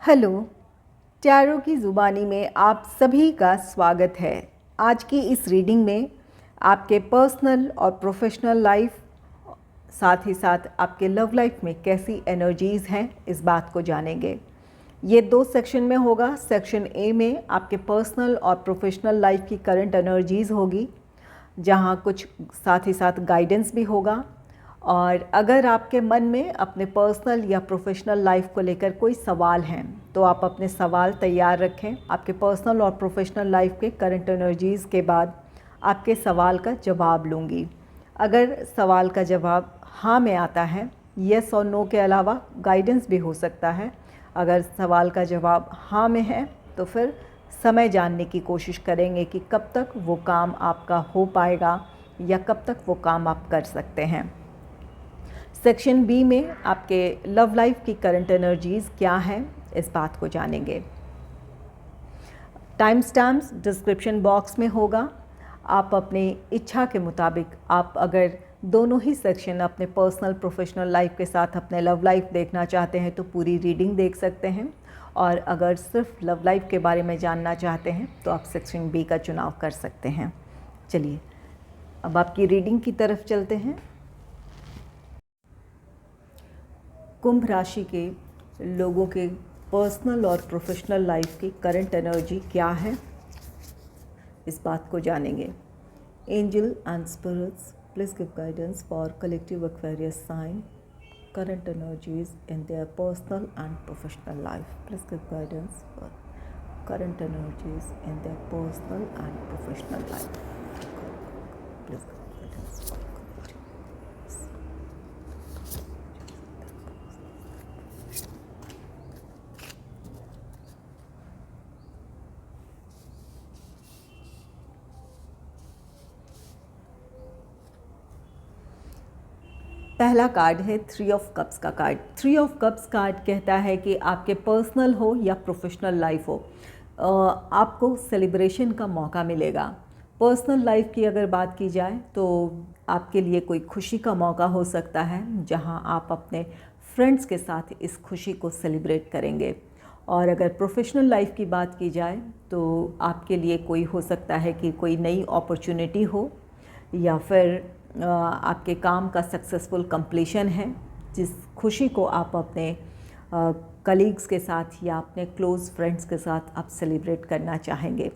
Hello, tarot की ज़ुबानी में आप सभी का स्वागत है। आज की इस रीडिंग में आपके पर्सनल और प्रोफेशनल लाइफ, साथ ही साथ आपके लव लाइफ में कैसी एनर्जीज़ हैं, इस बात को जानेंगे। ये 2 सेक्शन में होगा। सेक्शन ए में आपके पर्सनल और प्रोफेशनल लाइफ की करंट एनर्जीज़ होगी, जहाँ कुछ साथ ही साथ गाइडेंस भी होगा। और अगर आपके मन में अपने पर्सनल या प्रोफेशनल लाइफ को लेकर कोई सवाल हैं तो आप अपने सवाल तैयार रखें। आपके पर्सनल और प्रोफेशनल लाइफ के करंट एनर्जीज़ के बाद आपके सवाल का जवाब लूँगी। अगर सवाल का जवाब हाँ में आता है, येस और नो के अलावा गाइडेंस भी हो सकता है। अगर सवाल का जवाब हाँ में है तो फिर समय जानने की कोशिश करेंगे कि कब तक वो काम आपका हो पाएगा या कब तक वो काम आप कर सकते हैं। सेक्शन बी में आपके लव लाइफ की करंट एनर्जीज़ क्या हैं, इस बात को जानेंगे। टाइम स्टैम्प्स डिस्क्रिप्शन बॉक्स में होगा। आप अपनी इच्छा के मुताबिक आप अगर दोनों ही सेक्शन अपने पर्सनल प्रोफेशनल लाइफ के साथ अपने लव लाइफ देखना चाहते हैं तो पूरी रीडिंग देख सकते हैं, और अगर सिर्फ लव लाइफ के बारे में जानना चाहते हैं तो आप सेक्शन बी का चुनाव कर सकते हैं। चलिए अब आपकी रीडिंग की तरफ चलते हैं। कुंभ राशि के लोगों के पर्सनल और प्रोफेशनल लाइफ की करंट एनर्जी क्या है, इस बात को जानेंगे। Angel and spirits please give guidance for collective Aquarius sign current energies in their personal and professional life. Please give guidance for current energies in their personal and professional life. Please give guidance for पहला card है 3 of cups का card. 3 of cups card कहता है कि आपके personal हो या professional life हो, आपको सेलिब्रेशन का मौका मिलेगा। पर्सनल लाइफ की अगर बात की जाए तो आपके लिए कोई खुशी का मौका हो सकता है, जहां आप अपने फ्रेंड्स के साथ इस खुशी को सेलिब्रेट करेंगे। और अगर प्रोफेशनल लाइफ की बात की जाए तो आपके लिए कोई हो सकता है कि कोई नई अपॉर्चुनिटी हो, या फिर आपके काम का सक्सेसफुल कंप्लीशन है, जिस खुशी को आप अपने कलीग्स के साथ या अपने क्लोज़ फ्रेंड्स के साथ आप सेलिब्रेट करना चाहेंगे।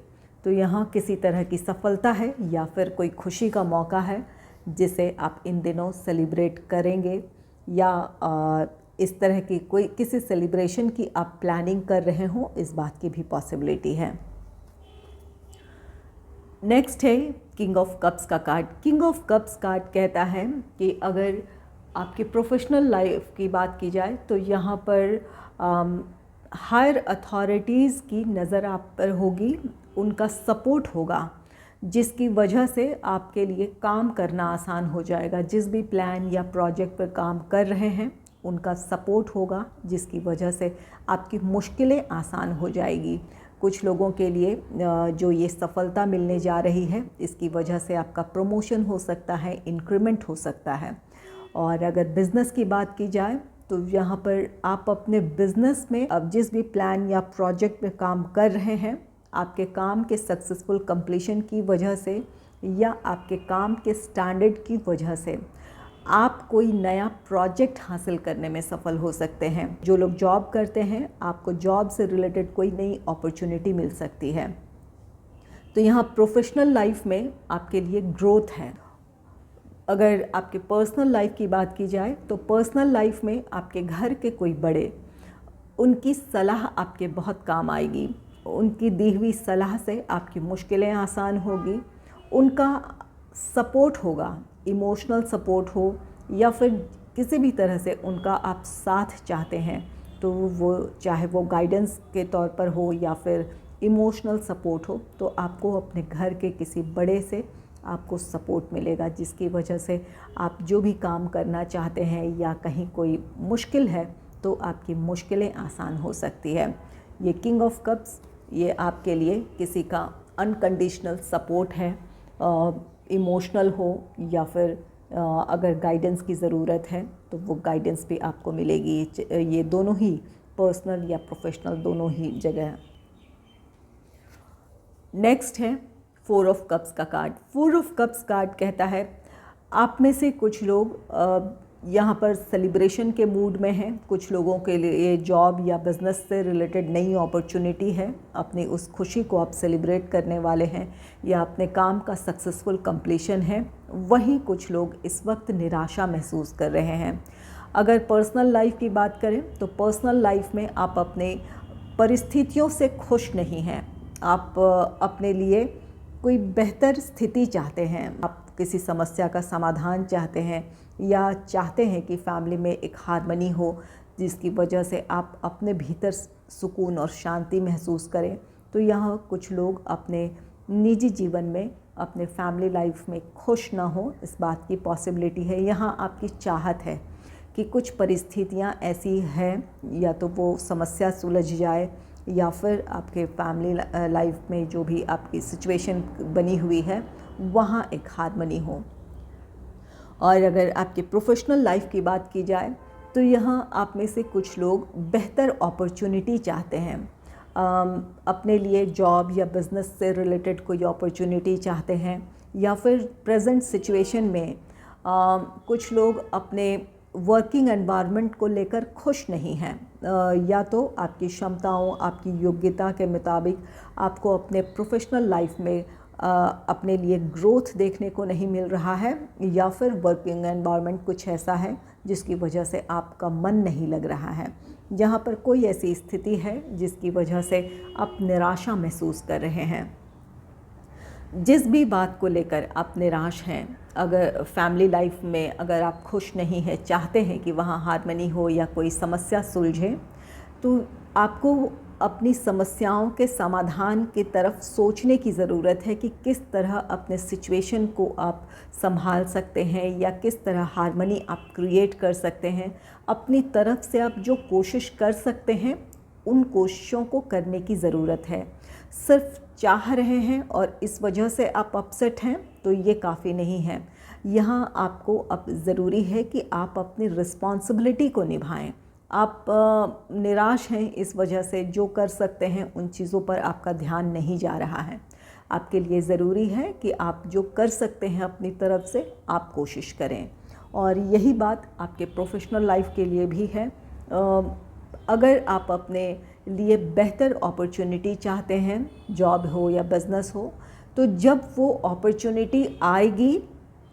तो यहाँ किसी तरह की सफलता है या फिर कोई खुशी का मौका है जिसे आप इन दिनों सेलिब्रेट करेंगे, या इस तरह की कोई किसी सेलिब्रेशन की आप प्लानिंग कर रहे हों, इस बात की भी पॉसिबिलिटी है। नेक्स्ट है किंग ऑफ कप्स का card. King of cups card कहता है कि अगर आपकी प्रोफेशनल लाइफ की बात की जाए तो यहाँ पर हायर अथॉरिटीज़ की नज़र आप पर होगी, उनका सपोर्ट होगा, जिसकी वजह से आपके लिए काम करना आसान हो जाएगा। जिस भी प्लान या प्रोजेक्ट पर काम कर रहे हैं उनका सपोर्ट होगा, जिसकी वजह से आपकी मुश्किलें आसान हो जाएगी। कुछ लोगों के लिए जो ये सफलता मिलने जा रही है, इसकी वजह से आपका प्रमोशन हो सकता है, इंक्रीमेंट हो सकता है। और अगर बिज़नेस की बात की जाए तो यहाँ पर आप अपने बिज़नेस में अब जिस भी प्लान या प्रोजेक्ट में काम कर रहे हैं, आपके काम के सक्सेसफुल कंप्लीशन की वजह से या आपके काम के स्टैंडर्ड की वजह से आप कोई नया प्रोजेक्ट हासिल करने में सफल हो सकते हैं। जो लोग जॉब करते हैं, आपको जॉब से रिलेटेड कोई नई अपॉर्चुनिटी मिल सकती है। तो यहाँ प्रोफेशनल लाइफ में आपके लिए ग्रोथ है। अगर आपके पर्सनल लाइफ की बात की जाए तो पर्सनल लाइफ में आपके घर के कोई बड़े, उनकी सलाह आपके बहुत काम आएगी। उनकी दी हुई सलाह से आपकी मुश्किलें आसान होगी। उनका सपोर्ट होगा, इमोशनल सपोर्ट हो या फिर किसी भी तरह से उनका आप साथ चाहते हैं तो वो, चाहे वो गाइडेंस के तौर पर हो या फिर इमोशनल सपोर्ट हो, तो आपको अपने घर के किसी बड़े से आपको सपोर्ट मिलेगा, जिसकी वजह से आप जो भी काम करना चाहते हैं या कहीं कोई मुश्किल है तो आपकी मुश्किलें आसान हो सकती है। ये किंग ऑफ कप्स, ये आपके लिए किसी का अनकंडीशनल सपोर्ट है, इमोशनल हो या फिर अगर गाइडेंस की ज़रूरत है तो वो गाइडेंस भी आपको मिलेगी। ये दोनों ही पर्सनल या प्रोफेशनल दोनों ही जगह। नेक्स्ट है 4 ऑफ कप्स का कार्ड। 4 ऑफ कप्स कार्ड कहता है आप में से कुछ लोग यहाँ पर सेलिब्रेशन के मूड में हैं। कुछ लोगों के लिए जॉब या बिज़नेस से रिलेटेड नई अपॉर्चुनिटी है, अपनी उस खुशी को आप सेलिब्रेट करने वाले हैं या अपने काम का सक्सेसफुल कंप्लीशन है। वहीं कुछ लोग इस वक्त निराशा महसूस कर रहे हैं। अगर पर्सनल लाइफ की बात करें तो पर्सनल लाइफ में आप अपने परिस्थितियों से खुश नहीं हैं। आप अपने लिए कोई बेहतर स्थिति चाहते हैं, आप किसी समस्या का समाधान चाहते हैं या चाहते हैं कि फैमिली में एक हार्मनी हो जिसकी वजह से आप अपने भीतर सुकून और शांति महसूस करें। तो यहाँ कुछ लोग अपने निजी जीवन में, अपने फैमिली लाइफ में खुश ना हो, इस बात की पॉसिबिलिटी है। यहाँ आपकी चाहत है कि कुछ परिस्थितियाँ ऐसी हैं या तो वो समस्या सुलझ जाए या फिर आपके फैमिली लाइफ में जो भी आपकी सिचुएशन बनी हुई है वहाँ एक हार्मनी हो। और अगर आपके प्रोफेशनल लाइफ की बात की जाए तो यहाँ आप में से कुछ लोग बेहतर अपॉर्चुनिटी चाहते हैं। अपने लिए जॉब या बिज़नेस से रिलेटेड कोई अपॉर्चुनिटी चाहते हैं या फिर प्रेजेंट सिचुएशन में कुछ लोग अपने वर्किंग एनवायरनमेंट को लेकर खुश नहीं हैं। या तो आपकी क्षमताओं, आपकी योग्यता के मुताबिक आपको अपने प्रोफेशनल लाइफ में अपने लिए ग्रोथ देखने को नहीं मिल रहा है या फिर वर्किंग एनवायरनमेंट कुछ ऐसा है जिसकी वजह से आपका मन नहीं लग रहा है। यहाँ पर कोई ऐसी स्थिति है जिसकी वजह से आप निराशा महसूस कर रहे हैं। जिस भी बात को लेकर आप निराश हैं, अगर फैमिली लाइफ में अगर आप खुश नहीं हैं, चाहते हैं कि वहाँ हार्मनी हो या कोई समस्या सुलझे, तो आपको अपनी समस्याओं के समाधान की तरफ सोचने की ज़रूरत है कि किस तरह अपने सिचुएशन को आप संभाल सकते हैं या किस तरह हार्मनी आप क्रिएट कर सकते हैं। अपनी तरफ से आप जो कोशिश कर सकते हैं उन कोशिशों को करने की ज़रूरत है। सिर्फ चाह रहे हैं और इस वजह से आप अपसेट हैं तो ये काफ़ी नहीं है। यहाँ आपको अब ज़रूरी है कि आप अपनी रिस्पॉन्सिबिलिटी को निभाएं। आप निराश हैं इस वजह से जो कर सकते हैं उन चीज़ों पर आपका ध्यान नहीं जा रहा है। आपके लिए ज़रूरी है कि आप जो कर सकते हैं अपनी तरफ से आप कोशिश करें। और यही बात आपके प्रोफेशनल लाइफ के लिए भी है। अगर आप अपने लिए बेहतर अपॉर्चुनिटी चाहते हैं, जॉब हो या बिज़नेस हो, तो जब वो अपॉर्चुनिटी आएगी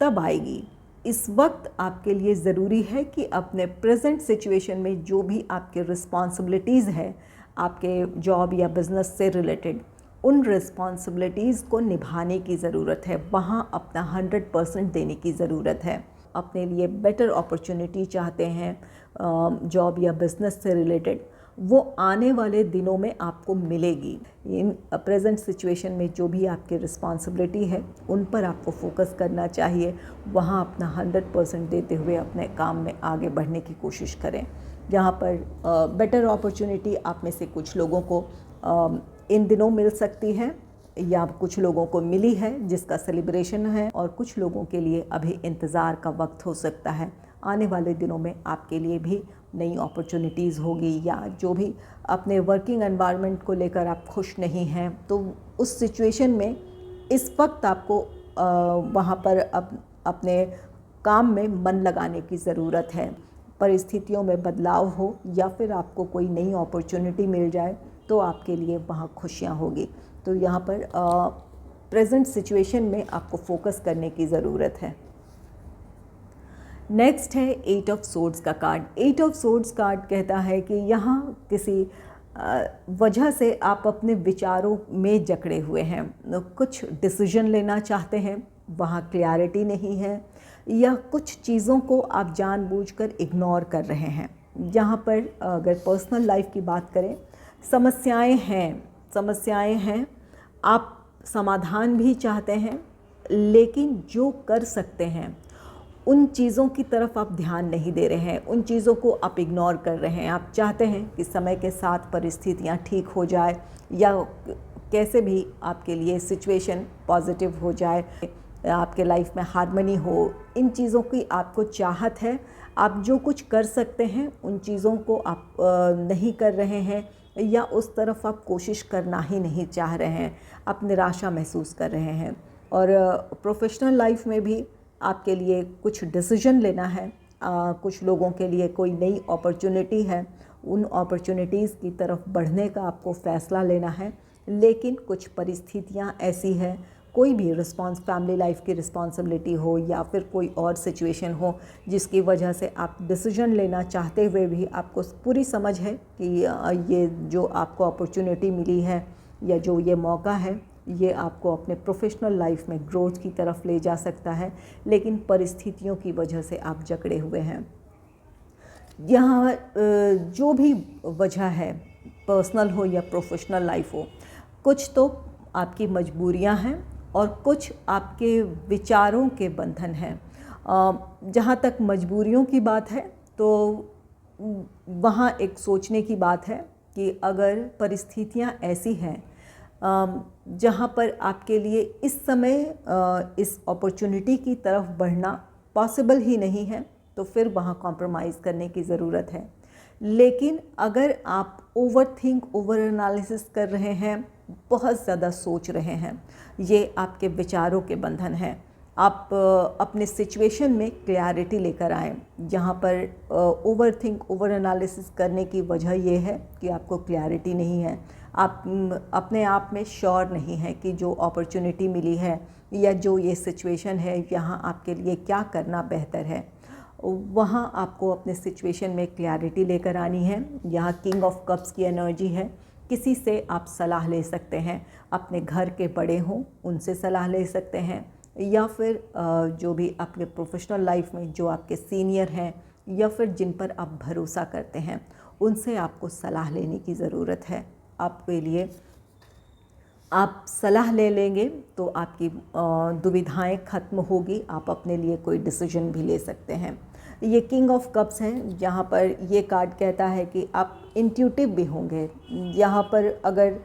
तब आएगी। इस वक्त आपके लिए ज़रूरी है कि अपने प्रेजेंट सिचुएशन में जो भी आपके रिस्पॉन्सिबिलिटीज़ हैं आपके जॉब या बिज़नेस से रिलेटेड, उन रिस्पॉन्सिबिलिटीज़ को निभाने की ज़रूरत है। वहाँ अपना 100% देने की ज़रूरत है। अपने लिए बेटर अपॉर्चुनिटी चाहते हैं जॉब या बिज़नेस से रिलेटेड, वो आने वाले दिनों में आपको मिलेगी। इन प्रेजेंट सिचुएशन में जो भी आपकी रिस्पॉन्सिबिलिटी है उन पर आपको फोकस करना चाहिए। वहाँ अपना 100% देते हुए अपने काम में आगे बढ़ने की कोशिश करें। जहाँ पर बेटर अपॉर्चुनिटी आप में से कुछ लोगों को इन दिनों मिल सकती है या कुछ लोगों को मिली है जिसका सेलिब्रेशन है, और कुछ लोगों के लिए अभी इंतज़ार का वक्त हो सकता है। आने वाले दिनों में आपके लिए भी नई अपॉर्चुनिटीज़ होगी, या जो भी अपने वर्किंग एनवायरनमेंट को लेकर आप खुश नहीं हैं तो उस सिचुएशन में इस वक्त आपको वहाँ पर अपने काम में मन लगाने की ज़रूरत है। परिस्थितियों में बदलाव हो या फिर आपको कोई नई अपॉर्चुनिटी मिल जाए तो आपके लिए वहाँ खुशियाँ होगी। तो यहाँ पर प्रेजेंट सिचुएशन में आपको फोकस करने की ज़रूरत है। नेक्स्ट है 8 ऑफ सोर्ड्स का कार्ड। 8 ऑफ सोर्ड्स कार्ड कहता है कि यहाँ किसी वजह से आप अपने विचारों में जकड़े हुए हैं, कुछ डिसीजन लेना चाहते हैं, वहाँ क्लैरिटी नहीं है, या कुछ चीज़ों को आप जानबूझकर इग्नोर कर रहे हैं। यहाँ पर अगर पर्सनल लाइफ की बात करें, समस्याएं हैं, आप समाधान भी चाहते हैं, लेकिन जो कर सकते हैं उन चीज़ों की तरफ आप ध्यान नहीं दे रहे हैं, उन चीज़ों को आप इग्नोर कर रहे हैं। आप चाहते हैं कि समय के साथ परिस्थितियाँ ठीक हो जाए या कैसे भी आपके लिए सिचुएशन पॉजिटिव हो जाए, आपके लाइफ में हार्मनी हो। इन चीज़ों की आपको चाहत है, आप जो कुछ कर सकते हैं उन चीज़ों को आप नहीं कर रहे हैं, या उस तरफ आप कोशिश करना ही नहीं चाह रहे हैं, आप निराशा महसूस कर रहे हैं। और प्रोफेशनल लाइफ में भी आपके लिए कुछ डिसीजन लेना है। कुछ लोगों के लिए कोई नई अपॉर्चुनिटी है, उन अपॉर्चुनिटीज़ की तरफ बढ़ने का आपको फ़ैसला लेना है। लेकिन कुछ परिस्थितियां ऐसी हैं, कोई भी फैमिली लाइफ की रिस्पॉन्सिबिलिटी हो या फिर कोई और सिचुएशन हो जिसकी वजह से आप डिसीजन लेना चाहते हुए भी आपको पूरी समझ है कि ये जो आपको अपॉर्चुनिटी मिली है या जो ये मौका है, ये आपको अपने प्रोफेशनल लाइफ में ग्रोथ की तरफ ले जा सकता है, लेकिन परिस्थितियों की वजह से आप जकड़े हुए हैं। यहाँ जो भी वजह है, पर्सनल हो या प्रोफेशनल लाइफ हो, कुछ तो आपकी मजबूरियाँ हैं और कुछ आपके विचारों के बंधन हैं। जहाँ तक मजबूरियों की बात है तो वहाँ एक सोचने की बात है कि अगर परिस्थितियाँ ऐसी हैं जहाँ पर आपके लिए इस समय इस अपॉर्चुनिटी की तरफ बढ़ना पॉसिबल ही नहीं है, तो फिर वहाँ कॉम्प्रोमाइज़ करने की ज़रूरत है। लेकिन अगर आप ओवर एनालिसिस कर रहे हैं, बहुत ज़्यादा सोच रहे हैं, ये आपके विचारों के बंधन हैं। आप अपने सिचुएशन में क्लैरिटी लेकर आएँ। यहाँ पर ओवर एनालिसिस करने की वजह ये है कि आपको क्लैरिटी नहीं है, आप अपने आप में श्योर नहीं है कि जो अपॉर्चुनिटी मिली है या जो ये सिचुएशन है, यहाँ आपके लिए क्या करना बेहतर है। वहाँ आपको अपने सिचुएशन में क्लैरिटी लेकर आनी है। यहाँ किंग ऑफ कप्स की एनर्जी है। किसी से आप सलाह ले सकते हैं, अपने घर के बड़े हों उनसे सलाह ले सकते हैं, या फिर जो भी आपके प्रोफेशनल लाइफ में जो आपके सीनियर हैं या फिर जिन पर आप भरोसा करते हैं, उनसे आपको सलाह लेने की ज़रूरत है। आपके लिए आप सलाह ले लेंगे तो आपकी दुविधाएं खत्म होगी, आप अपने लिए कोई डिसीजन भी ले सकते हैं। ये किंग ऑफ कप्स हैं, जहाँ पर ये कार्ड कहता है कि आप इंट्यूटिव भी होंगे। यहाँ पर अगर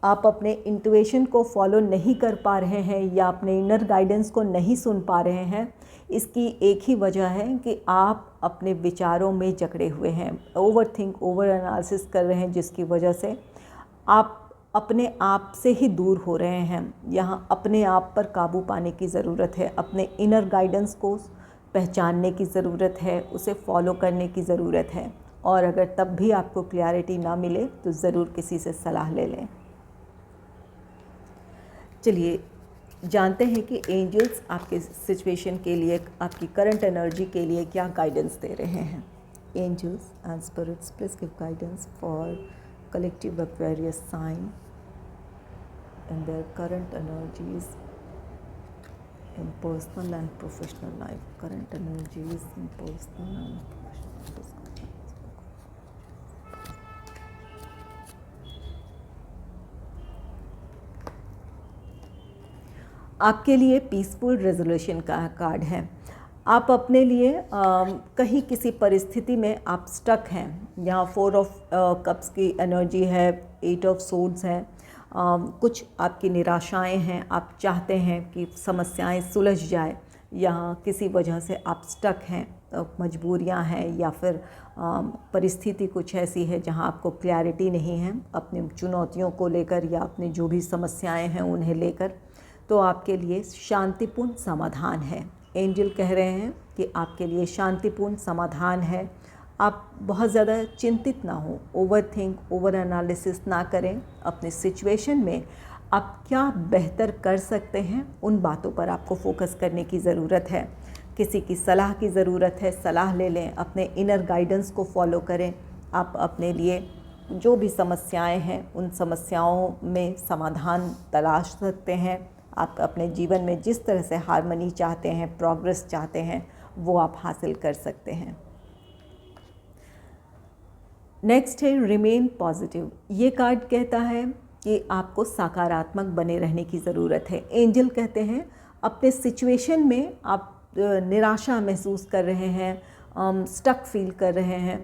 आप अपने इंट्यूशन को फॉलो नहीं कर पा रहे हैं या अपने इनर गाइडेंस को नहीं सुन पा रहे हैं, इसकी एक ही वजह है कि आप अपने विचारों में जकड़े हुए हैं, ओवर एनालिसिस कर रहे हैं, जिसकी वजह से आप अपने आप से ही दूर हो रहे हैं। यहाँ अपने आप पर काबू पाने की ज़रूरत है, अपने इनर गाइडेंस को पहचानने की ज़रूरत है, उसे फॉलो करने की ज़रूरत है। और अगर तब भी आपको क्लैरिटी ना मिले तो ज़रूर किसी से सलाह ले लें। चलिए जानते हैं कि एंजल्स आपके सिचुएशन के लिए, आपकी करंट एनर्जी के लिए क्या गाइडेंस दे रहे हैं। Angels and spirits please give guidance for collective Aquarius sign and their current energies in personal and professional life. Current energies in personal and professional life. आपके लिए पीसफुल रेजोल्यूशन का card है। आप अपने लिए कहीं किसी परिस्थिति में आप स्टक हैं। यहाँ 4 ऑफ कप्स की एनर्जी है, 8 ऑफ सोर्ड्स है। कुछ आपकी निराशाएं हैं, आप चाहते हैं कि समस्याएं सुलझ जाए, यहाँ किसी वजह से आप स्टक हैं, मजबूरियां हैं या फिर परिस्थिति कुछ ऐसी है जहाँ आपको क्लैरिटी नहीं है अपनी चुनौतियों को लेकर या अपनी जो भी समस्याएं हैं उन्हें लेकर। तो आपके लिए शांतिपूर्ण समाधान है। एंजल कह रहे हैं कि आपके लिए शांतिपूर्ण समाधान है। आप बहुत ज़्यादा चिंतित ना हो, ओवर एनालिसिस ना करें। अपने सिचुएशन में आप क्या बेहतर कर सकते हैं, उन बातों पर आपको फोकस करने की ज़रूरत है। किसी की सलाह की ज़रूरत है, सलाह ले लें, अपने इनर गाइडेंस को फॉलो करें। आप अपने लिए जो भी समस्याएं हैं उन समस्याओं में समाधान तलाश सकते हैं। आप अपने जीवन में जिस तरह से हार्मनी चाहते हैं, प्रोग्रेस चाहते हैं, वो आप हासिल कर सकते हैं। नेक्स्ट है रिमेन पॉजिटिव। ये कार्ड कहता है कि आपको सकारात्मक बने रहने की ज़रूरत है। एंजल कहते हैं अपने सिचुएशन में आप निराशा महसूस कर रहे हैं, स्टक फील कर रहे हैं,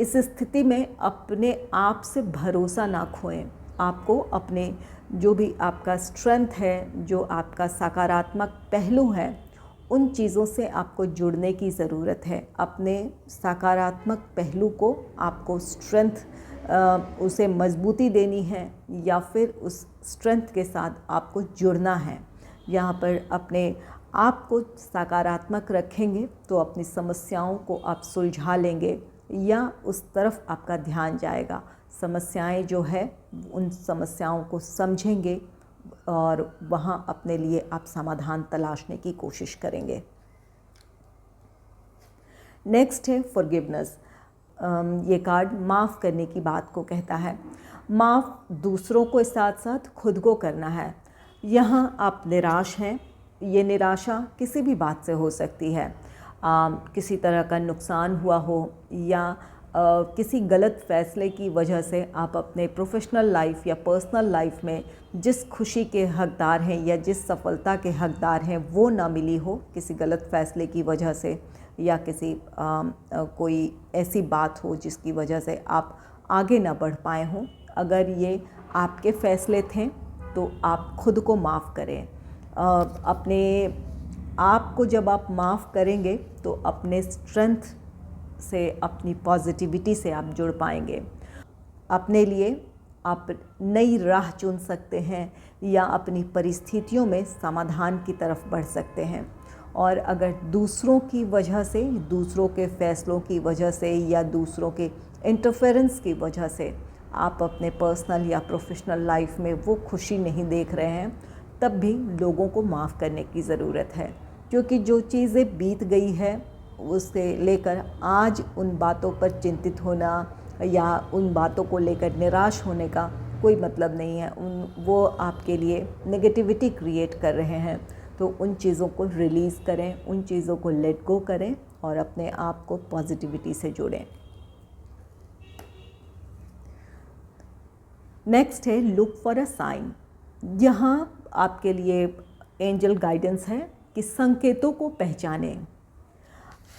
इस स्थिति में अपने आप से भरोसा ना खोएं। आपको अपने जो भी आपका स्ट्रेंथ है, जो आपका सकारात्मक पहलू है, उन चीज़ों से आपको जुड़ने की ज़रूरत है। अपने सकारात्मक पहलू को आपको उसे मजबूती देनी है या फिर उस स्ट्रेंथ के साथ आपको जुड़ना है। यहाँ पर अपने आप को सकारात्मक रखेंगे तो अपनी समस्याओं को आप सुलझा लेंगे या उस तरफ आपका ध्यान जाएगा। समस्याएं जो है उन समस्याओं को समझेंगे और वहाँ अपने लिए आप समाधान तलाशने की कोशिश करेंगे। नेक्स्ट है फॉरगिवनेस। ये कार्ड माफ़ करने की बात को कहता है। माफ़ दूसरों को साथ साथ खुद को करना है। यहाँ आप निराश हैं, ये निराशा किसी भी बात से हो सकती है। किसी तरह का नुकसान हुआ हो या किसी गलत फ़ैसले की वजह से आप अपने प्रोफेशनल लाइफ या पर्सनल लाइफ में जिस खुशी के हकदार हैं या जिस सफलता के हकदार हैं वो ना मिली हो किसी गलत फ़ैसले की वजह से, या किसी कोई ऐसी बात हो जिसकी वजह से आप आगे ना बढ़ पाए हों। अगर ये आपके फ़ैसले थे तो आप खुद को माफ़ करें। अपने आप को जब आप माफ़ करेंगे तो अपने स्ट्रेंथ से, अपनी पॉजिटिविटी से आप जुड़ पाएंगे। अपने लिए आप नई राह चुन सकते हैं या अपनी परिस्थितियों में समाधान की तरफ बढ़ सकते हैं। और अगर दूसरों की वजह से, दूसरों के फ़ैसलों की वजह से या दूसरों के इंटरफेरेंस की वजह से आप अपने पर्सनल या प्रोफेशनल लाइफ में वो खुशी नहीं देख रहे हैं, तब भी लोगों को माफ़ करने की ज़रूरत है। क्योंकि जो चीज़ें बीत गई है उससे लेकर आज उन बातों पर चिंतित होना या उन बातों को लेकर निराश होने का कोई मतलब नहीं है। वो आपके लिए नेगेटिविटी क्रिएट कर रहे हैं। तो उन चीज़ों को रिलीज़ करें, उन चीज़ों को लेट गो करें और अपने आप को पॉजिटिविटी से जोड़ें। नेक्स्ट है लुक फॉर अ साइन। यहाँ आपके लिए एंजल गाइडेंस है कि संकेतों को पहचानें।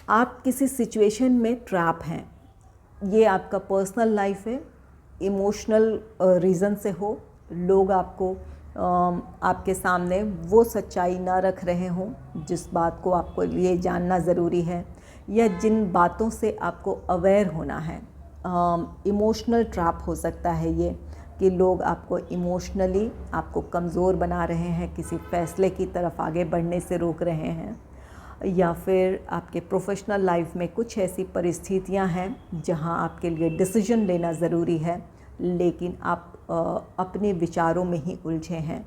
आप किसी सिचुएशन में ट्रैप हैं, ये आपका पर्सनल लाइफ है, इमोशनल रीज़न से हो, लोग आपको आपके सामने वो सच्चाई ना रख रहे हों जिस बात को आपको लिए जानना ज़रूरी है, या जिन बातों से आपको अवेयर होना है। इमोशनल ट्रैप हो सकता है ये कि लोग आपको इमोशनली आपको कमज़ोर बना रहे हैं, किसी फ़ैसले की तरफ आगे बढ़ने से रोक रहे हैं, या फिर आपके प्रोफेशनल लाइफ में कुछ ऐसी परिस्थितियां हैं जहां आपके लिए डिसीजन लेना ज़रूरी है लेकिन आप अपने विचारों में ही उलझे हैं।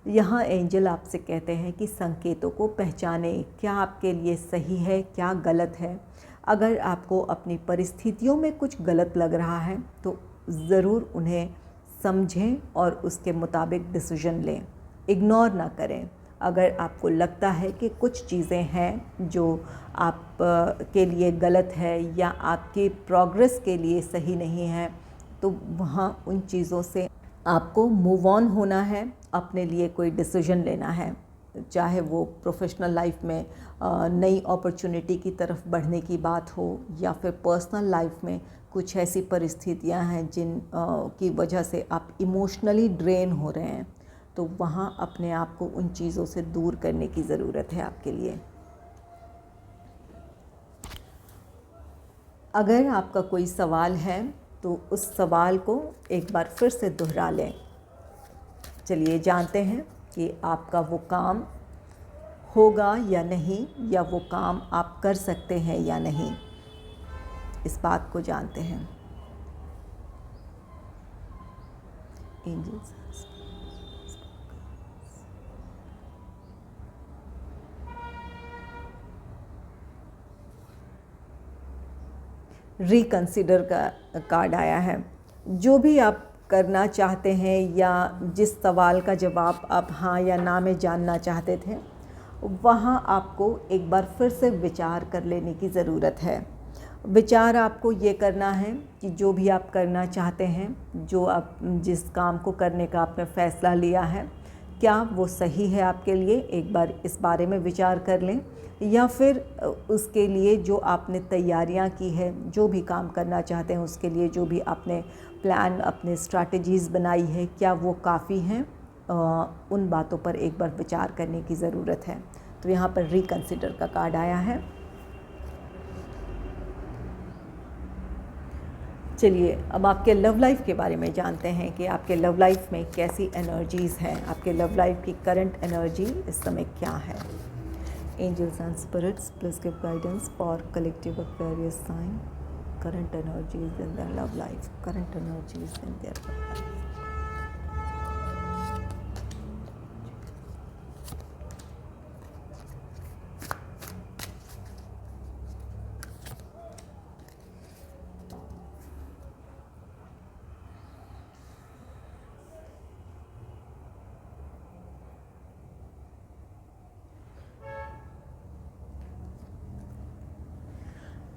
यहाँ एंजल आपसे कहते हैं कि संकेतों को पहचानें, क्या आपके लिए सही है, क्या गलत है। अगर आपको अपनी परिस्थितियों में कुछ गलत लग रहा है तो ज़रूर उन्हें समझें और उसके मुताबिक डिसीजन लें, इग्नोर ना करें। अगर आपको लगता है कि कुछ चीज़ें हैं जो आप के लिए गलत है या आपकी प्रोग्रेस के लिए सही नहीं है, तो वहाँ उन चीज़ों से आपको मूव ऑन होना है, अपने लिए कोई डिसीजन लेना है। चाहे वो प्रोफेशनल लाइफ में नई अपॉर्चुनिटी की तरफ बढ़ने की बात हो या फिर पर्सनल लाइफ में कुछ ऐसी परिस्थितियां हैं जिन की वजह से आप इमोशनली ड्रेन हो रहे हैं, तो वहाँ अपने आप को उन चीज़ों से दूर करने की ज़रूरत है आपके लिए। अगर आपका कोई सवाल है तो उस सवाल को एक बार फिर से दोहरा लें। चलिए जानते हैं कि आपका वो काम होगा या नहीं, या वो काम आप कर सकते हैं या नहीं। इस बात को जानते हैं। एंजल्स रिकंसिडर का कार्ड आया है। जो भी आप करना चाहते हैं या जिस सवाल का जवाब आप हाँ या ना में जानना चाहते थे, वहाँ आपको एक बार फिर से विचार कर लेने की ज़रूरत है। विचार आपको ये करना है कि जो भी आप करना चाहते हैं, जो आप जिस काम को करने का आपने फ़ैसला लिया है, क्या वो सही है आपके लिए, एक बार इस बारे में विचार कर लें। या फिर उसके लिए जो आपने तैयारियां की है, जो भी काम करना चाहते हैं उसके लिए जो भी आपने प्लान, अपने स्ट्रैटेजीज़ बनाई है, क्या वो काफ़ी हैं, उन बातों पर एक बार विचार करने की ज़रूरत है। तो यहाँ पर रिकंसिडर का कार्ड आया है। चलिए अब आपके लव लाइफ के बारे में जानते हैं कि आपके लव लाइफ में कैसी एनर्जीज़ हैं, आपके लव लाइफ की करंट एनर्जी इस समय क्या है। Angels and spirits please give guidance for collective Aquarius sign, current energies in their love life, current energies in their love life.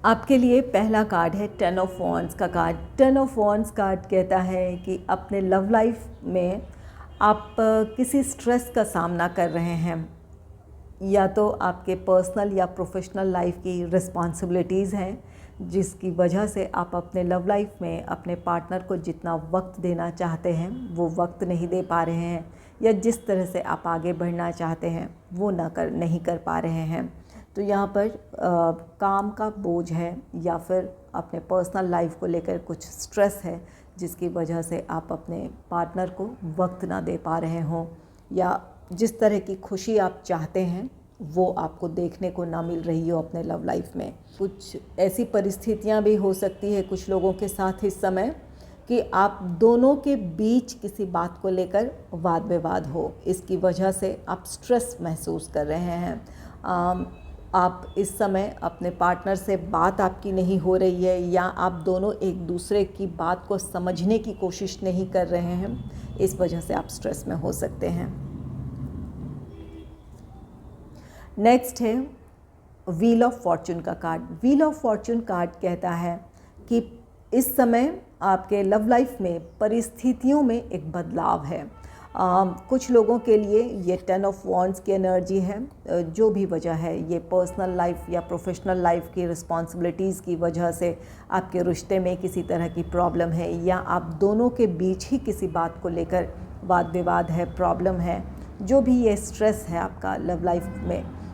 आपके लिए पहला कार्ड है 10 ऑफ वॉन्ड्स का कार्ड। 10 ऑफ वॉन्ड्स कार्ड कहता है कि अपने लव लाइफ में आप किसी स्ट्रेस का सामना कर रहे हैं, या तो आपके पर्सनल या प्रोफेशनल लाइफ की रिस्पॉन्सिबिलिटीज़ हैं जिसकी वजह से आप अपने लव लाइफ में अपने पार्टनर को जितना वक्त देना चाहते हैं वो वक्त नहीं दे पा रहे हैं, या जिस तरह से आप आगे बढ़ना चाहते हैं वो नहीं कर पा रहे हैं। तो यहाँ पर काम का बोझ है या फिर अपने पर्सनल लाइफ को लेकर कुछ स्ट्रेस है जिसकी वजह से आप अपने पार्टनर को वक्त ना दे पा रहे हों, या जिस तरह की खुशी आप चाहते हैं वो आपको देखने को ना मिल रही हो अपने लव लाइफ में। कुछ ऐसी परिस्थितियाँ भी हो सकती है कुछ लोगों के साथ इस समय कि आप दोनों के बीच किसी बात को लेकर वाद विवाद हो, इसकी वजह से आप स्ट्रेस महसूस कर रहे हैं। आप इस समय अपने पार्टनर से बात आपकी नहीं हो रही है, या आप दोनों एक दूसरे की बात को समझने की कोशिश नहीं कर रहे हैं, इस वजह से आप स्ट्रेस में हो सकते हैं। नेक्स्ट है व्हील ऑफ फॉर्चून का card. Wheel of Fortune card कहता है कि इस समय आपके लव लाइफ में परिस्थितियों में एक बदलाव है। कुछ लोगों के लिए ये 10 ऑफ वॉन्ड्स की एनर्जी है। जो भी वजह है, ये पर्सनल लाइफ या प्रोफेशनल लाइफ की रिस्पॉन्सिबिलिटीज़ की वजह से आपके रिश्ते में किसी तरह की प्रॉब्लम है, या आप दोनों के बीच ही किसी बात को लेकर वाद विवाद है, प्रॉब्लम है, जो भी ये स्ट्रेस है आपका लव लाइफ में।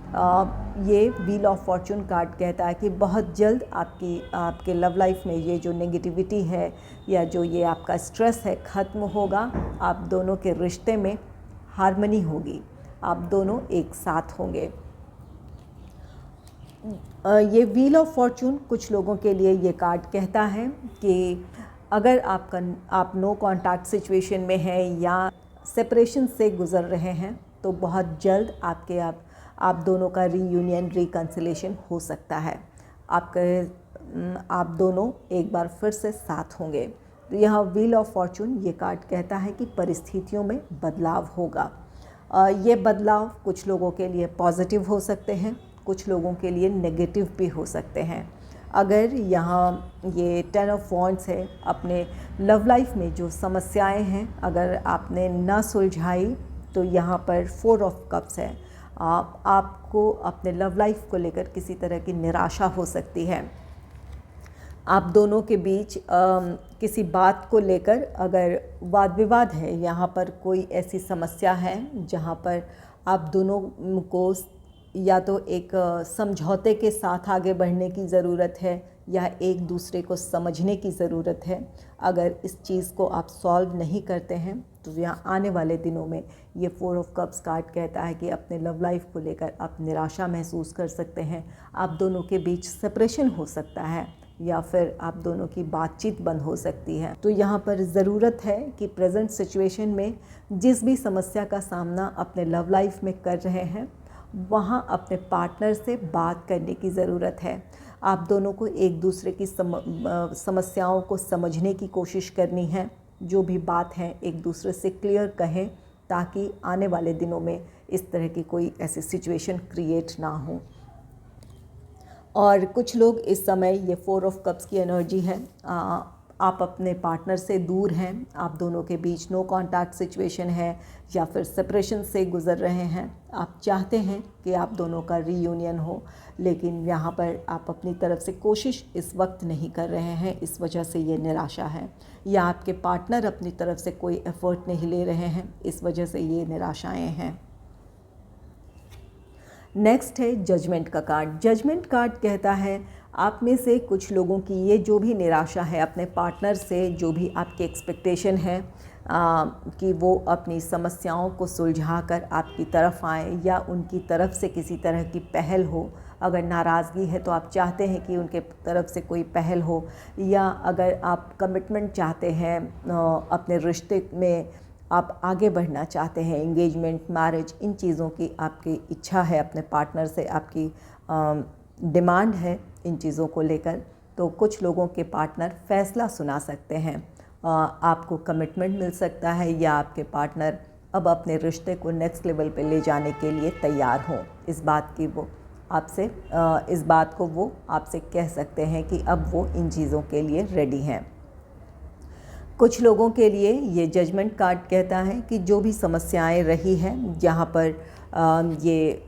ये व्हील ऑफ फॉर्चून कार्ड कहता है कि बहुत जल्द आपके लव लाइफ में ये जो नेगेटिविटी है या जो ये आपका स्ट्रेस है ख़त्म होगा। आप दोनों के रिश्ते में हार्मनी होगी, आप दोनों एक साथ होंगे। ये व्हील ऑफ फॉर्चून कुछ लोगों के लिए ये कार्ड कहता है कि अगर आप नो कॉन्टैक्ट सिचुएशन में हैं या सेपरेशन से गुज़र रहे हैं तो बहुत जल्द आप दोनों का रीयूनियन, रिकन्सिलेशन हो सकता है। आप दोनों एक बार फिर से साथ होंगे। तो यहाँ व्हील ऑफ फॉर्चून ये कार्ड कहता है कि परिस्थितियों में बदलाव होगा। ये बदलाव कुछ लोगों के लिए पॉजिटिव हो सकते हैं, कुछ लोगों के लिए नेगेटिव भी हो सकते हैं। अगर यहाँ ये 10 ऑफ वॉन्ड्स है, अपने लव लाइफ में जो समस्याएं हैं अगर आपने ना सुलझाई तो यहाँ पर 4 ऑफ कप्स है। आपको अपने लव लाइफ को लेकर किसी तरह की निराशा हो सकती है। आप दोनों के बीच किसी बात को लेकर अगर वाद विवाद है, यहाँ पर कोई ऐसी समस्या है जहाँ पर आप दोनों को या तो एक समझौते के साथ आगे बढ़ने की ज़रूरत है या एक दूसरे को समझने की ज़रूरत है। अगर इस चीज़ को आप सॉल्व नहीं करते हैं तो यहाँ आने वाले दिनों में ये 4 ऑफ कप्स कार्ड कहता है कि अपने लव लाइफ को लेकर आप निराशा महसूस कर सकते हैं। आप दोनों के बीच सेपरेशन हो सकता है या फिर आप दोनों की बातचीत बंद हो सकती है। तो यहाँ पर ज़रूरत है कि प्रेजेंट सिचुएशन में जिस भी समस्या का सामना अपने लव लाइफ में कर रहे हैं वहाँ अपने पार्टनर से बात करने की ज़रूरत है। आप दोनों को एक दूसरे की समस्याओं को समझने की कोशिश करनी है। जो भी बात है एक दूसरे से क्लियर कहें ताकि आने वाले दिनों में इस तरह की कोई ऐसी सिचुएशन क्रिएट ना हो। और कुछ लोग इस समय ये 4 ऑफ कप्स की एनर्जी है, आप अपने पार्टनर से दूर हैं, आप दोनों के बीच नो कॉन्टैक्ट सिचुएशन है या फिर सेपरेशन से गुज़र रहे हैं। आप चाहते हैं कि आप दोनों का रीयूनियन हो, लेकिन यहाँ पर आप अपनी तरफ से कोशिश इस वक्त नहीं कर रहे हैं, इस वजह से ये निराशा है। या आपके पार्टनर अपनी तरफ से कोई एफ़र्ट नहीं ले रहे हैं, इस वजह से ये निराशाएं हैं। नेक्स्ट है जजमेंट का कार्ड। जजमेंट कार्ड कहता है आप में से कुछ लोगों की ये जो भी निराशा है अपने पार्टनर से, जो भी आपकी एक्सपेक्टेशन है कि वो अपनी समस्याओं को सुलझाकर आपकी तरफ आए या उनकी तरफ से किसी तरह की पहल हो। अगर नाराज़गी है तो आप चाहते हैं कि उनके तरफ से कोई पहल हो, या अगर आप कमिटमेंट चाहते हैं अपने रिश्ते में, आप आगे बढ़ना चाहते हैं, एंगेजमेंट, मैरिज, इन चीज़ों की आपकी इच्छा है, अपने पार्टनर से आपकी डिमांड है इन चीज़ों को लेकर, तो कुछ लोगों के पार्टनर फ़ैसला सुना सकते हैं। आपको कमिटमेंट मिल सकता है या आपके पार्टनर अब अपने रिश्ते को नेक्स्ट लेवल पे ले जाने के लिए तैयार हों। इस बात को वो आपसे कह सकते हैं कि अब वो इन चीज़ों के लिए रेडी हैं। कुछ लोगों के लिए ये जजमेंट कार्ड कहता है कि जो भी समस्याएं रही हैं, जहाँ पर ये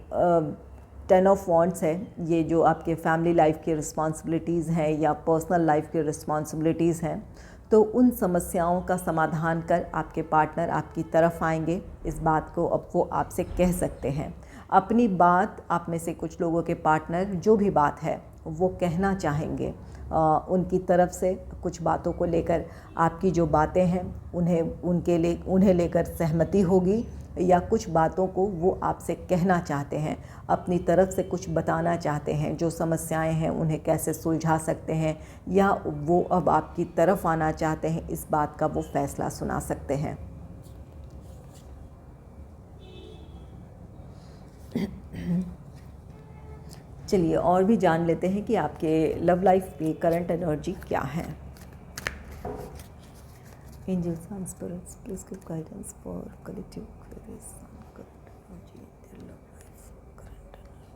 10 ऑफ वॉन्ड्स है, ये जो आपके फैमिली लाइफ की रिस्पॉन्सिबिलिटीज़ हैं या पर्सनल लाइफ की रिस्पॉन्सिबिलिटीज़ हैं, तो उन समस्याओं का समाधान कर आपके पार्टनर आपकी तरफ आएंगे। इस बात को अब वो आपसे कह सकते हैं। अपनी बात आप में से कुछ लोगों के पार्टनर जो भी बात है वो कहना चाहेंगे। उनकी तरफ से कुछ बातों को लेकर आपकी जो बातें हैं उन्हें लेकर सहमति होगी, या कुछ बातों को वो आपसे कहना चाहते हैं, अपनी तरफ से कुछ बताना चाहते हैं, जो समस्याएं हैं उन्हें कैसे सुलझा सकते हैं, या वो अब आपकी तरफ आना चाहते हैं, इस बात का वो फैसला सुना सकते हैं। चलिए और भी जान लेते हैं कि आपके लव लाइफ की करंट एनर्जी क्या है। Angels and spirits, please give guidance for collective queries on current energy in their love life. Current energy.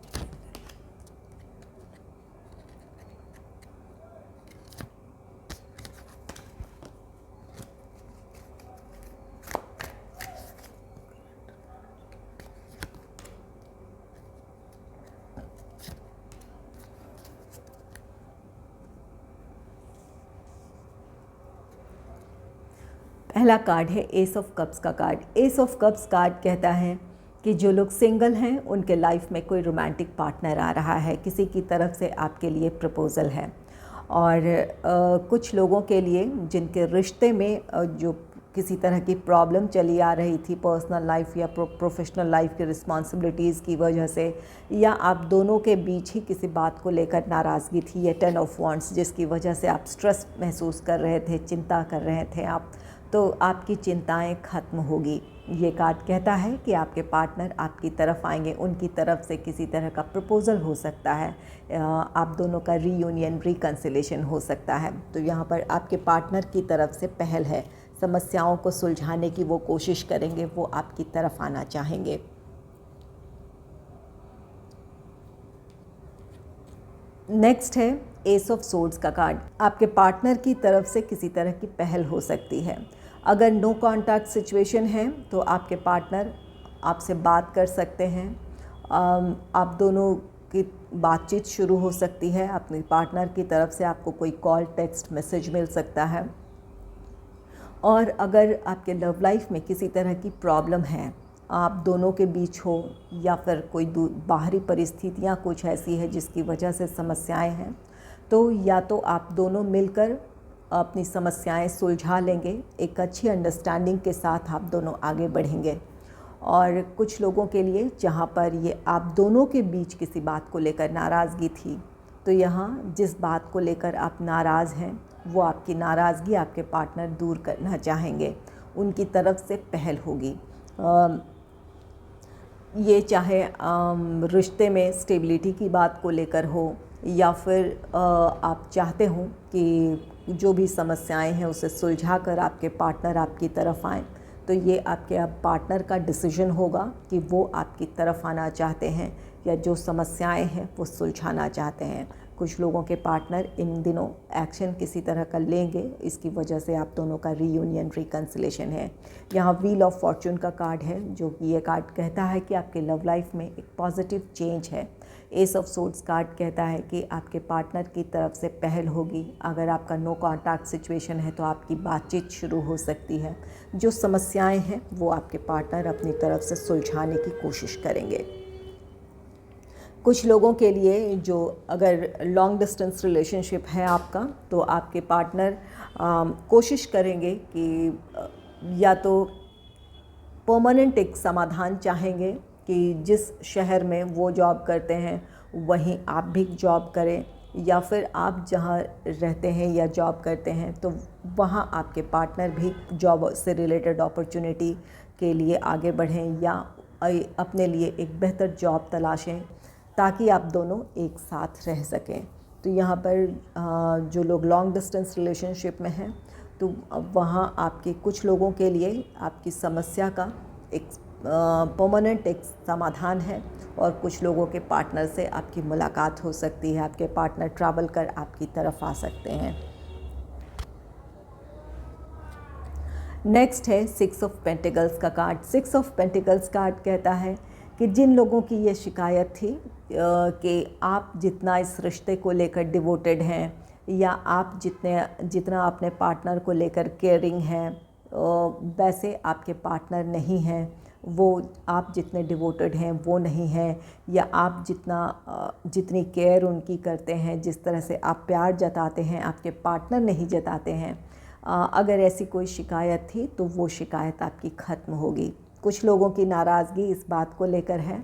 पहला कार्ड है एस ऑफ कप्स का card. S of cups card कहता है कि जो लोग सिंगल हैं उनके लाइफ में कोई रोमांटिक पार्टनर आ रहा है, किसी की तरफ से आपके लिए प्रपोज़ल है। और कुछ लोगों के लिए जिनके रिश्ते में जो किसी तरह की प्रॉब्लम चली आ रही थी, पर्सनल लाइफ या प्रोफेशनल लाइफ की रिस्पॉन्सिबिलिटीज़ की वजह से, या आप दोनों के बीच ही किसी बात को लेकर नाराज़गी थी, या 10 ऑफ वॉन्ड्स जिसकी वजह से आप स्ट्रेस महसूस कर रहे थे, चिंता कर रहे थे आप, तो आपकी चिंताएं ख़त्म होगी। ये कार्ड कहता है कि आपके पार्टनर आपकी तरफ आएंगे, उनकी तरफ से किसी तरह का प्रपोज़ल हो सकता है, आप दोनों का रीयूनियन, रिकन्सिलेशन हो सकता है। तो यहाँ पर आपके पार्टनर की तरफ से पहल है, समस्याओं को सुलझाने की वो कोशिश करेंगे, वो आपकी तरफ आना चाहेंगे। नेक्स्ट है एस ऑफ सोर्ड्स का कार्ड। आपके पार्टनर की तरफ से किसी तरह की पहल हो सकती है। अगर नो कॉन्टैक्ट सिचुएशन है तो आपके पार्टनर आपसे बात कर सकते हैं, आप दोनों की बातचीत शुरू हो सकती है, अपने पार्टनर की तरफ से आपको कोई कॉल, टेक्स्ट, मैसेज मिल सकता है। और अगर आपके लव लाइफ में किसी तरह की प्रॉब्लम है, आप दोनों के बीच हो, या फिर कोई बाहरी परिस्थितियाँ कुछ ऐसी है जिसकी वजह से समस्याएं हैं, तो या तो आप दोनों मिलकर अपनी समस्याएं सुलझा लेंगे, एक अच्छी अंडरस्टैंडिंग के साथ आप दोनों आगे बढ़ेंगे। और कुछ लोगों के लिए जहाँ पर ये आप दोनों के बीच किसी बात को लेकर नाराज़गी थी, तो यहाँ जिस बात को लेकर आप नाराज़ हैं वो आपकी नाराज़गी आपके पार्टनर दूर करना चाहेंगे, उनकी तरफ से पहल होगी। ये चाहे रिश्ते में स्टेबिलिटी की बात को लेकर हो, या फिर आप चाहते हो कि जो भी समस्याएं हैं उसे सुलझा कर आपके पार्टनर आपकी तरफ आएँ, तो ये आपके पार्टनर का डिसीजन होगा कि वो आपकी तरफ आना चाहते हैं या जो समस्याएं हैं वो सुलझाना चाहते हैं। कुछ लोगों के पार्टनर इन दिनों एक्शन किसी तरह का लेंगे, इसकी वजह से आप दोनों का रीयूनियन, रिकन्सिलेशन है। यहाँ व्हील ऑफ फॉर्चून का कार्ड है, जो कि ये कार्ड कहता है कि आपके लव लाइफ में एक पॉजिटिव चेंज है। एस ऑफ सोर्ड्स कार्ड कहता है कि आपके पार्टनर की तरफ से पहल होगी। अगर आपका नो कॉन्टैक्ट सिचुएशन है तो आपकी बातचीत शुरू हो सकती है। जो समस्याएं हैं वो आपके पार्टनर अपनी तरफ से सुलझाने की कोशिश करेंगे। कुछ लोगों के लिए जो अगर लॉन्ग डिस्टेंस रिलेशनशिप है आपका, तो आपके पार्टनर कोशिश करेंगे कि या तो परमानेंट एक समाधान चाहेंगे कि जिस शहर में वो जॉब करते हैं वहीं आप भी जॉब करें, या फिर आप जहाँ रहते हैं या जॉब करते हैं तो वहाँ आपके पार्टनर भी जॉब से रिलेटेड अपॉर्चुनिटी के लिए आगे बढ़ें या अपने लिए एक बेहतर जॉब तलाशें ताकि आप दोनों एक साथ रह सकें। तो यहाँ पर जो लोग लॉन्ग डिस्टेंस रिलेशनशिप में हैं तो वहाँ आपके कुछ लोगों के लिए आपकी समस्या का एक परमानेंट एक समाधान है, और कुछ लोगों के पार्टनर से आपकी मुलाकात हो सकती है, आपके पार्टनर ट्रैवल कर आपकी तरफ आ सकते हैं। नेक्स्ट है 6 ऑफ पेंटिकल्स का कार्ड। 6 ऑफ पेंटिकल्स कार्ड कहता है कि जिन लोगों की ये शिकायत थी कि आप जितना इस रिश्ते को लेकर डिवोटेड हैं या आप जितना अपने पार्टनर को लेकर केयरिंग हैं वैसे आपके पार्टनर नहीं हैं, वो आप जितने डिवोटेड हैं वो नहीं हैं, या आप जितनी केयर उनकी करते हैं, जिस तरह से आप प्यार जताते हैं आपके पार्टनर नहीं जताते हैं। अगर ऐसी कोई शिकायत थी तो वो शिकायत आपकी ख़त्म होगी। कुछ लोगों की नाराज़गी इस बात को लेकर है,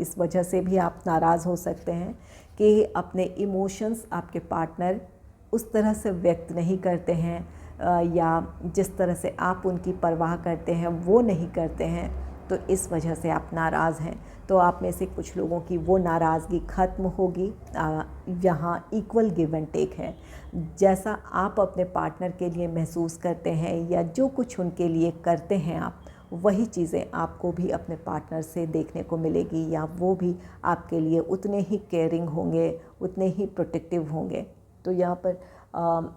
इस वजह से भी आप नाराज़ हो सकते हैं कि अपने इमोशंस आपके पार्टनर उस तरह से व्यक्त नहीं करते हैं या जिस तरह से आप उनकी परवाह करते हैं वो नहीं करते हैं, तो इस वजह से आप नाराज़ हैं। तो आप में से कुछ लोगों की वो नाराज़गी ख़त्म होगी। यहाँ इक्वल गिव एंड टेक है। जैसा आप अपने पार्टनर के लिए महसूस करते हैं या जो कुछ उनके लिए करते हैं आप, वही चीज़ें आपको भी अपने पार्टनर से देखने को मिलेगी, या वो भी आपके लिए उतने ही केयरिंग होंगे, उतने ही प्रोटेक्टिव होंगे। तो यहाँ पर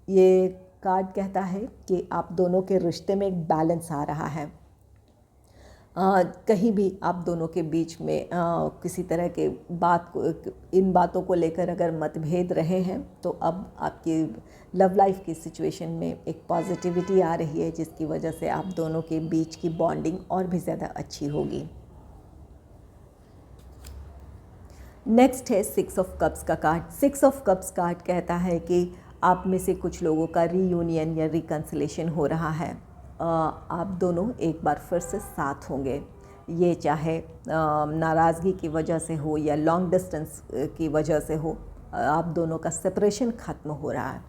ये कार्ड कहता है कि आप दोनों के रिश्ते में एक बैलेंस आ रहा है। कहीं भी आप दोनों के बीच में किसी तरह के इन बातों को लेकर अगर मतभेद रहे हैं तो अब आपकी लव लाइफ की सिचुएशन में एक पॉजिटिविटी आ रही है, जिसकी वजह से आप दोनों के बीच की बॉन्डिंग और भी ज़्यादा अच्छी होगी। नेक्स्ट है 6 ऑफ कप्स का कार्ड। 6 ऑफ कप्स कार्ड कहता है कि आप में से कुछ लोगों का रीयूनियन या रिकन्सिलेशन हो रहा है। आप दोनों एक बार फिर से साथ होंगे, ये चाहे नाराज़गी की वजह से हो या लॉन्ग डिस्टेंस की वजह से हो, आप दोनों का सेपरेशन ख़त्म हो रहा है।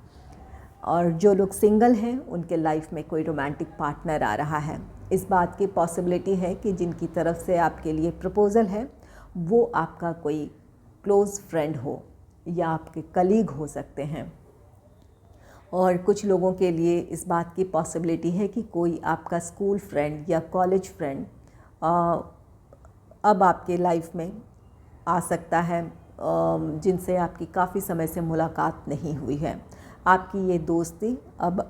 और जो लोग सिंगल हैं उनके लाइफ में कोई रोमांटिक पार्टनर आ रहा है। इस बात की पॉसिबिलिटी है कि जिनकी तरफ से आपके लिए प्रपोज़ल है वो आपका कोई क्लोज़ फ्रेंड हो या आपके कलीग हो सकते हैं। और कुछ लोगों के लिए इस बात की पॉसिबिलिटी है कि कोई आपका स्कूल फ्रेंड या कॉलेज फ्रेंड अब आपके लाइफ में आ सकता है, जिनसे आपकी काफ़ी समय से मुलाकात नहीं हुई है। आपकी ये दोस्ती अब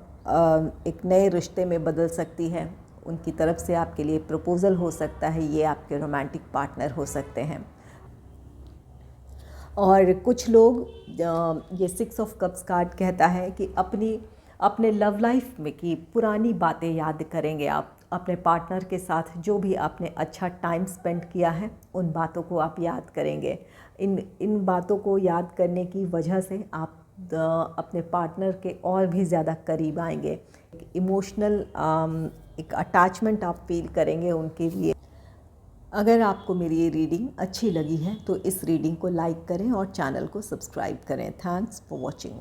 एक नए रिश्ते में बदल सकती है। उनकी तरफ से आपके लिए प्रपोज़ल हो सकता है, ये आपके रोमांटिक पार्टनर हो सकते हैं। और कुछ लोग ये 6 ऑफ कप्स कार्ड कहता है कि अपने लव लाइफ में की पुरानी बातें याद करेंगे आप। अपने पार्टनर के साथ जो भी आपने अच्छा टाइम स्पेंड किया है उन बातों को आप याद करेंगे। इन बातों को याद करने की वजह से आप अपने पार्टनर के और भी ज़्यादा करीब आएंगे। इमोशनल एक अटैचमेंट आप फील करेंगे उनके लिए। अगर आपको मेरी ये रीडिंग अच्छी लगी है तो इस रीडिंग को लाइक करें और चैनल को सब्सक्राइब करें। Thanks for watching.